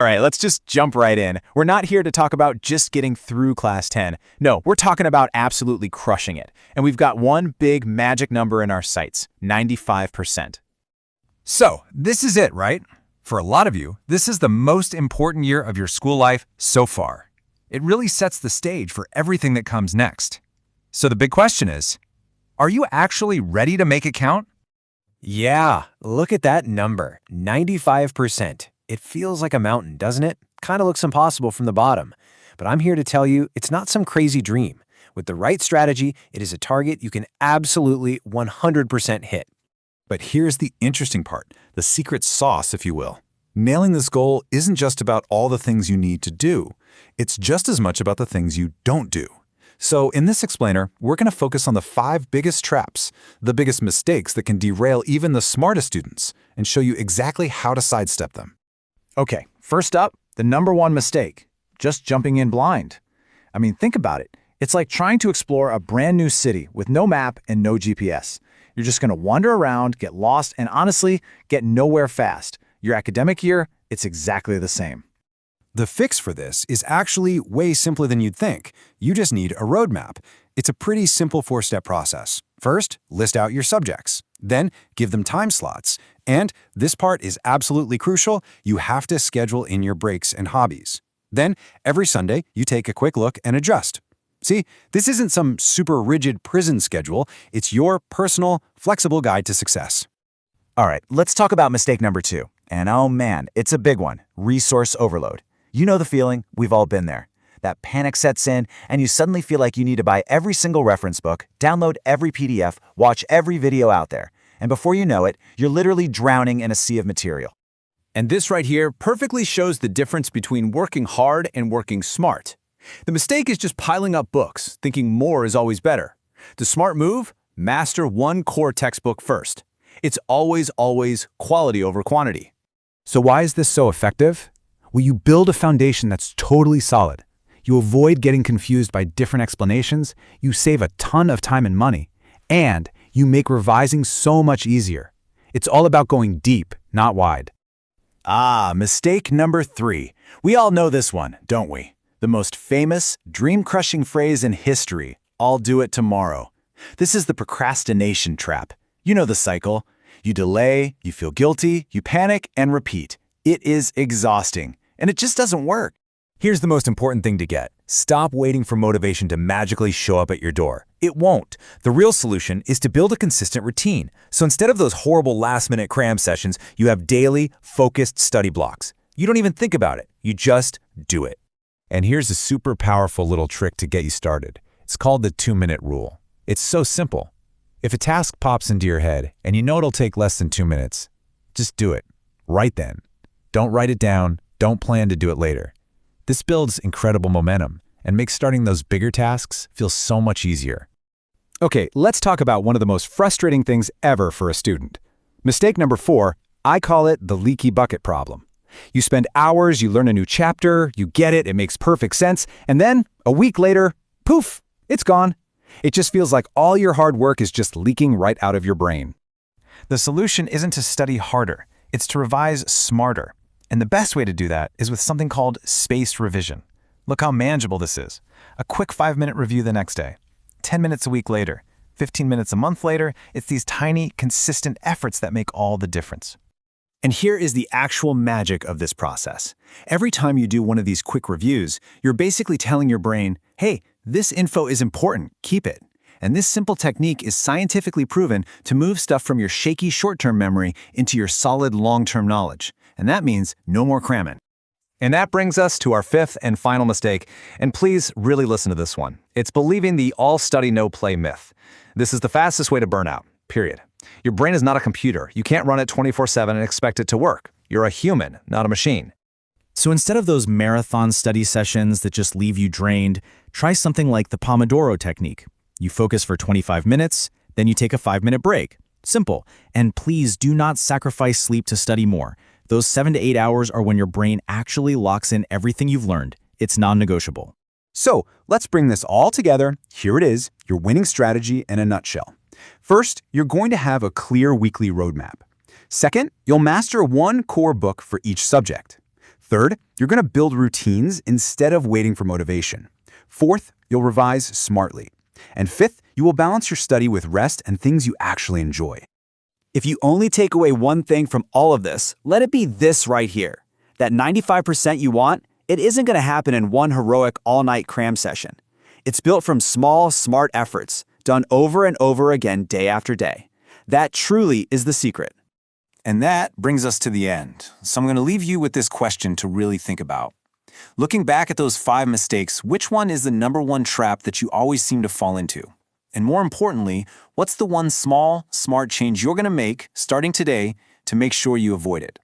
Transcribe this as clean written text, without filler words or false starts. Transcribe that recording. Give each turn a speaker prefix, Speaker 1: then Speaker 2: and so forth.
Speaker 1: All right, let's just jump right in. We're not here to talk about just getting through class 10. No, we're talking about absolutely crushing it. And we've got one big magic number in our sights, 95%.
Speaker 2: So, this is it, right? For a lot of you, this is the most important year of your school life so far. It really sets the stage for everything that comes next. So the big question is, are you actually ready to make it count?
Speaker 3: Yeah, look at that number, 95%. It feels like a mountain, doesn't it? Kind of looks impossible from the bottom. But I'm here to tell you, it's not some crazy dream. With the right strategy, it is a target you can absolutely 100% hit.
Speaker 4: But here's the interesting part, the secret sauce, if you will. Nailing this goal isn't just about all the things you need to do. It's just as much about the things you don't do. So in this explainer, we're going to focus on the 5 biggest traps, the biggest mistakes that can derail even the smartest students, and show you exactly how to sidestep them.
Speaker 1: Okay, first up, the number one mistake, just jumping in blind. I mean, think about it. It's like trying to explore a brand new city with no map and no GPS. You're just going to wander around, get lost, and honestly, get nowhere fast. Your academic year, it's exactly the same.
Speaker 2: The fix for this is actually way simpler than you'd think. You just need a roadmap. It's a pretty simple 4-step process. First, list out your subjects. Then, give them time slots. And this part is absolutely crucial. You have to schedule in your breaks and hobbies. Then, every Sunday, you take a quick look and adjust. See, this isn't some super rigid prison schedule. It's your personal, flexible guide to success.
Speaker 1: All right, let's talk about mistake number 2. And oh man, it's a big one, resource overload. You know the feeling, we've all been there. That panic sets in, and you suddenly feel like you need to buy every single reference book, download every PDF, watch every video out there. And before you know it, you're literally drowning in a sea of material.
Speaker 5: And this right here perfectly shows the difference between working hard and working smart. The mistake is just piling up books, thinking more is always better. The smart move? Master one core textbook first. It's always quality over quantity.
Speaker 6: So why is this so effective? Well, you build a foundation that's totally solid. You avoid getting confused by different explanations, you save a ton of time and money, and you make revising so much easier. It's all about going deep, not wide.
Speaker 1: Mistake number 3. We all know this one, don't we? The most famous, dream-crushing phrase in history, "I'll do it tomorrow." This is the procrastination trap. You know the cycle. You delay, you feel guilty, you panic, and repeat. It is exhausting, and it just doesn't work.
Speaker 3: Here's the most important thing to get. Stop waiting for motivation to magically show up at your door. It won't. The real solution is to build a consistent routine. So instead of those horrible last-minute cram sessions, you have daily, focused study blocks. You don't even think about it. You just do it.
Speaker 6: And here's a super powerful little trick to get you started. It's called the 2-minute rule. It's so simple. If a task pops into your head and you know it'll take less than 2 minutes, just do it. Right then. Don't write it down. Don't plan to do it later. This builds incredible momentum and makes starting those bigger tasks feel so much easier.
Speaker 1: Okay, let's talk about one of the most frustrating things ever for a student. Mistake number 4, I call it the leaky bucket problem. You spend hours, you learn a new chapter, you get it, it makes perfect sense, and then, a week later, poof, it's gone. It just feels like all your hard work is just leaking right out of your brain. The solution isn't to study harder, it's to revise smarter. And the best way to do that is with something called spaced revision. Look how manageable this is. A quick 5-minute review the next day, 10 minutes a week later, 15 minutes a month later. It's these tiny, consistent efforts that make all the difference. And here is the actual magic of this process. Every time you do one of these quick reviews, you're basically telling your brain, hey, this info is important, keep it. And this simple technique is scientifically proven to move stuff from your shaky short-term memory into your solid long-term knowledge. And that means no more cramming. And that brings us to our 5th and final mistake. And please really listen to this one. It's believing the all study, no play myth. This is the fastest way to burn out, period. Your brain is not a computer. You can't run it 24/7 and expect it to work. You're a human, not a machine. So instead of those marathon study sessions that just leave you drained, try something like the Pomodoro technique. You focus for 25 minutes, then you take a 5-minute break. Simple. And please do not sacrifice sleep to study more. Those 7 to 8 hours are when your brain actually locks in everything you've learned. It's non-negotiable.
Speaker 2: So let's bring this all together. Here it is, your winning strategy in a nutshell. First, you're going to have a clear weekly roadmap. Second, you'll master one core book for each subject. Third, you're going to build routines instead of waiting for motivation. Fourth, you'll revise smartly. And fifth, you will balance your study with rest and things you actually enjoy.
Speaker 7: If you only take away one thing from all of this, let it be this right here. That 95% you want, it isn't going to happen in one heroic all-night cram session. It's built from small, smart efforts, done over and over again day after day. That truly is the secret.
Speaker 2: And that brings us to the end. So I'm going to leave you with this question to really think about. Looking back at those 5 mistakes, which one is the #1 trap that you always seem to fall into? And more importantly, what's the one small, smart change you're going to make starting today to make sure you avoid it?